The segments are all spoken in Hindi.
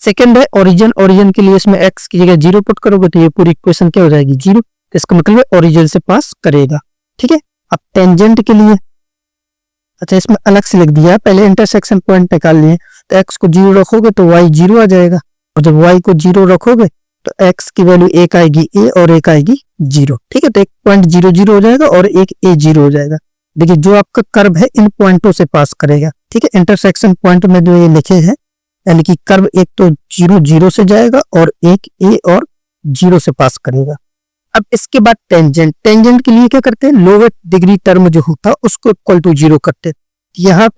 सेकंड है ओरिजिन। ओरिजिन के लिए इसमें x की जगह 0 पुट करोगे तो ये पूरी इक्वेशन क्या हो जाएगी 0। इसका मतलब है ओरिजिन से पास करेगा। ठीक है, अब टेंजेंट के लिए, अच्छा इसमें अलग से लिख दिया, पहले इंटरसेक्शन पॉइंट निकाल लिए। तो x को 0 रखोगे तो y 0 आ जाएगा, और जब y को 0 रखोगे तो x की वैल्यू 1 आएगी a और 1 आएगी 0। ठीक है, तो एक पॉइंट 0 0 हो जाएगा और एक a 0 हो जाएगा। देखिए जो आपका कर्व है इन पॉइंटों से पास करेगा। ठीक है, इंटरसेक्शन पॉइंट में जो ये लिखे हैं, यानी कि कर्व एक तो 0 0 से जाएगा और एक a और 0 से पास करेगा। अब इसके बाद टेंजेंट। टेंजेंट के लिए क्या करते हैं, लोवेस्ट डिग्री टर्म जो होता है उसको इक्वल टू 0 करते हैं। यहाँ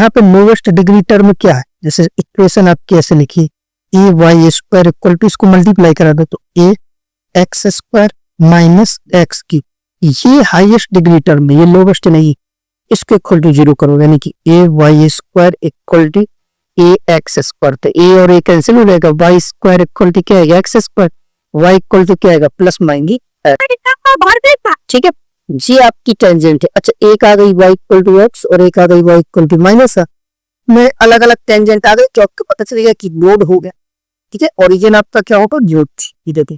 पे लोवेस्ट डिग्री टर्म क्या है, जैसे इक्वेशन आप कैसे लिखिए, ए वाई स्क्वायर इक्वल टू, इसको मल्टीप्लाई करा दो तो ए एक्स स्क्वायर माइनस एक्स की, ये हाईएस्ट डिग्री टर्म है, ये लोवेस्ट नहीं, इसको इक्वल टू 0 करो, यानी कि a y square equal to a x square. तो ए और ए कैंसिल हो जाएगा, वाई स्क्वायर इक्वल टू क्या आएगा x square, y equal to क्या आएगा प्लस माइनस x। ठीक है, ये आपकी टेंजेंट है। अच्छा एक आ गई y इक्वल टू x और एक आ गई y इक्वल टू माइनस में अलग अलग टेंजेंट आ गई, तो आपको पता चलेगा कि नोड हो गया। ठीक है, ओरिजिन आपका क्या होगा नोड। ये देखिए,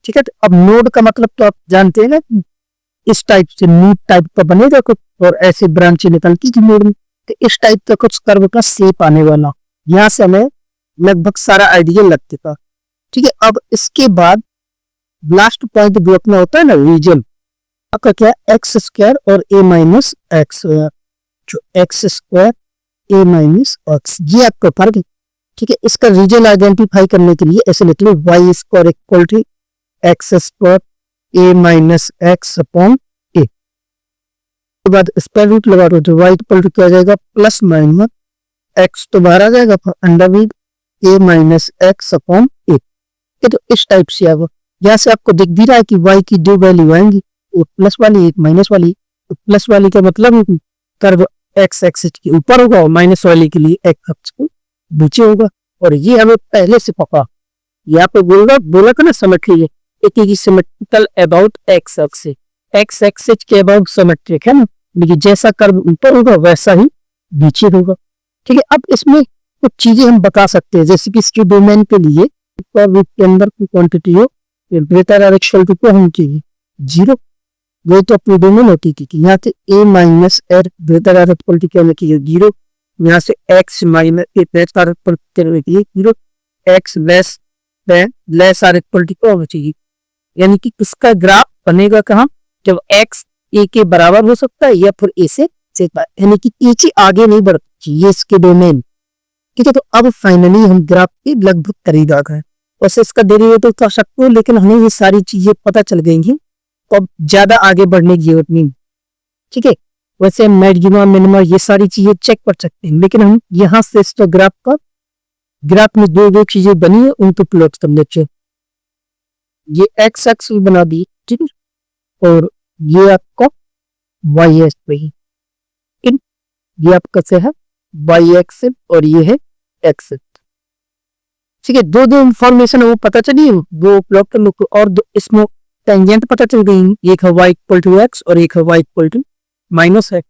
ठीक है, तो अब नोड का मतलब तो आप जानते हैं ना, इस टाइप से नोड टाइप का बनेगा कुछ और ऐसे ब्रांच निकलती थी नोड में, तो इस टाइप का कुछ कर्व का शेप आने वाला। यहाँ से हमें लगभग सारा आइडिया लग चुका। ठीक है, अब इसके बाद लास्ट पॉइंट जो अपना होता है ना रीजन, आपका क्या एक्स स्क्वायर और ए माइनस एक्स, जो x square a minus x, ये आपका फर्क है। ठीक है, इसका रीजन आइडेंटिफाई करने के लिए ऐसे लिख लो y square equal to x square a minus x upon a, के बाद स्क्वायर रूट लगा दो तो वाई इक्वल टू क्या आ जाएगा प्लस माइनस एक्स तो बाहर आ जाएगा, अंडर रूट ए माइनस एक्स अपॉन ए। तो इस टाइप से आएगा। यहाँ से आपको दिख भी रहा है कि y की दो वैल्यू आएंगी, एक प्लस वाली एक माइनस वाली। तो प्लस वाली का मतलब कर्व x एक्सिस के ऊपर होगा और माइनस वाली के लिए x एक्सिस के नीचे होगा। और ये हमें पहले से पता, यहाँ पे बोला था ना symmetry, it is symmetrical about x axis, x axis के अबाउट सिमेट्रिक है ना, लेकिन जैसा कर्व ऊपर होगा वैसा ही नीचे होगा। ठीक है, अब इसमें कुछ चीजें हम बता सकते हैं, जैसे कि इसके डोमेन के लिए के अंदर की क्वांटिटी हो ग्रेटर आर इक्वल टू क्या होनी चाहिए 0, वो तो अपनी डोमेन होती थी। यहाँ से a minus r greater or equal to क्या होना चाहिए 0, यहाँ से x minus a less or equal to क्या होना चाहिए 0, x less or equal to क्या होना चाहिए। यानी कि इसका ग्राफ बनेगा कहाँ, जब x a के बराबर हो सकता है या फिर a से, यानी कि a से आगे नहीं बढ़ चाहिए इसके डोमेन। ठीक है, तो अब फाइनली हम ग्राफ के लगभग करीब आ गए। वैसे इसका डेरिवेटिव कर सकते हो, लेकिन हमें ये सारी चीजें पता चल गई हैं तो अब ज्यादा आगे बढ़ने की जरूरत नहीं। ठीक है, वैसे मैक्सिमम मिनिमम ये सारी चीजें चेक कर सकते हैं, लेकिन हम यहाँ से इस ग्राफ में दो चीजें बनी है उनको प्लॉट कर लेते हैं। ये एक्स एक्स बना दी, ठीक है, और ये आपका वाई एक्स, ये आपका से है वाई एक्स और ये है एक्स। ठीक है, दो इंफॉर्मेशन वो पता चली, दो प्लॉट को, और इसमें टेंजेंट पता चल गई, एक है y इक्वल टू एक्स और एक है y इक्वल टू माइनस है,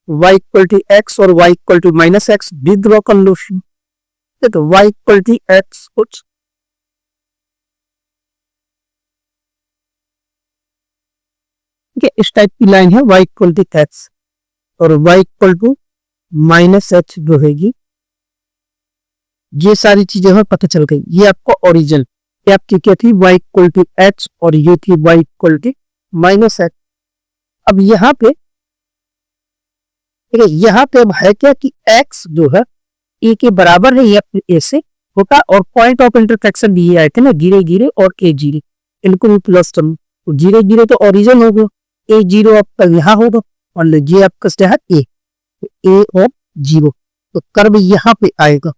y इक्वल टू एक्स और y equal to minus x भी ड्रॉ कर लो। तो y इक्वल टू एक्स कुछ ठीक है, इस टाइप की लाइन है y इक्वल टू एक्स और y equal to minus h जो रहेगी। ये सारी चीजें हमें पता चल गई। ये आपको ओरिजिन, ये आपकी क्या थी y इक्वल टू एच और ये थी y equal to minus h. अब यहाँ पे ठीक है, यहाँ पे अब है क्या कि x जो है a के बराबर है या फिर a से होता, और पॉइंट ऑफ इंटरसेक्शन भी आए थे ना गिरे गिरे और a जीरो, इनको भी प्लस तो जीरो जीरो तो ओरिजिन होगा, a जीरो आपका यहाँ होगा और ये आपका क्या है a और जीरो, तो कर्व यहाँ पे आएगा।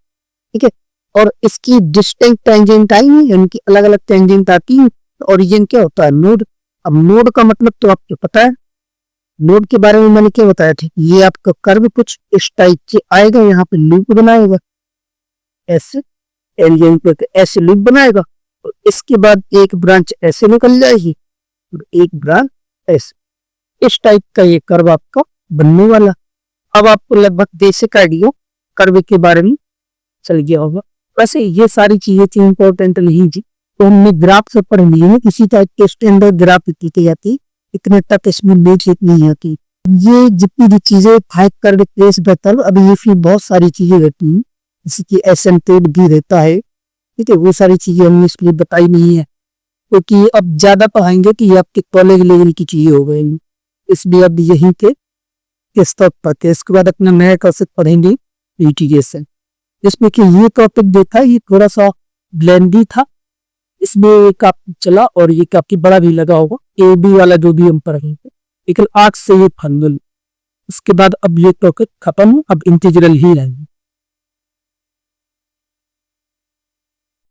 ठीक है, और इसकी डिस्टिंक्ट टेंजेंट आई है, यानी कि अलग अलग टेंजेंट आती है। ओरिजिन क्या होता है नोड। अब नोड का मतलब तो आपको पता है, नोड के बारे में मैंने क्या बताया था, ये आपका कर्व कुछ इस टाइप से आएगा, यहाँ पे लूप बनाएगा ऐसे, एलियन पे ऐसे लूप बनाएगा और इसके बाद एक ब्रांच ऐसे निकल जाएगी और एक ब्रांच ऐसे, इस टाइप का ये कर्व आपका बनने वाला। अब आपको लगभग बेसिक आइडिया कर्व के बारे में चल गया होगा। वैसे ये सारी चीजें थी इंपॉर्टेंट नहीं थी, तो हमने ग्राफ से पढ़ लिए हैं। इसी टाइप के इसके अंदर ग्राफ लिखी जाती, इतने तक इसमें बेच नहीं आती। ये जितनी भी चीजें फाइट कर रिप्लेस बेहतर, अब ये फिर बहुत सारी चीजें रहती हैं, जैसे कि एसेंटेड भी रहता है, ठीक है। वो सारी चीजें हमने इसलिए बताई नहीं है क्योंकि अब ज्यादा पढ़ाएंगे कि ये आपके कॉलेज लेवल की चीजें हो गई, इसलिए अब यहीं के स्टॉप पाते हैं। इसके बाद अपना नया कॉन्सेप्ट पढ़ेंगे लिटिगेशन, जिसमें कि ये टॉपिक देखा, ये थोड़ा सा ब्लेंडी था, इसमें एक आप चला और ये काफी बड़ा भी लगा होगा, ए बी वाला जो भी हम पढ़ेंगे, लेकिन आज से ये फाइनल। उसके बाद अब ये टॉपिक खत्म, अब इंटीग्रल ही रहेंगे।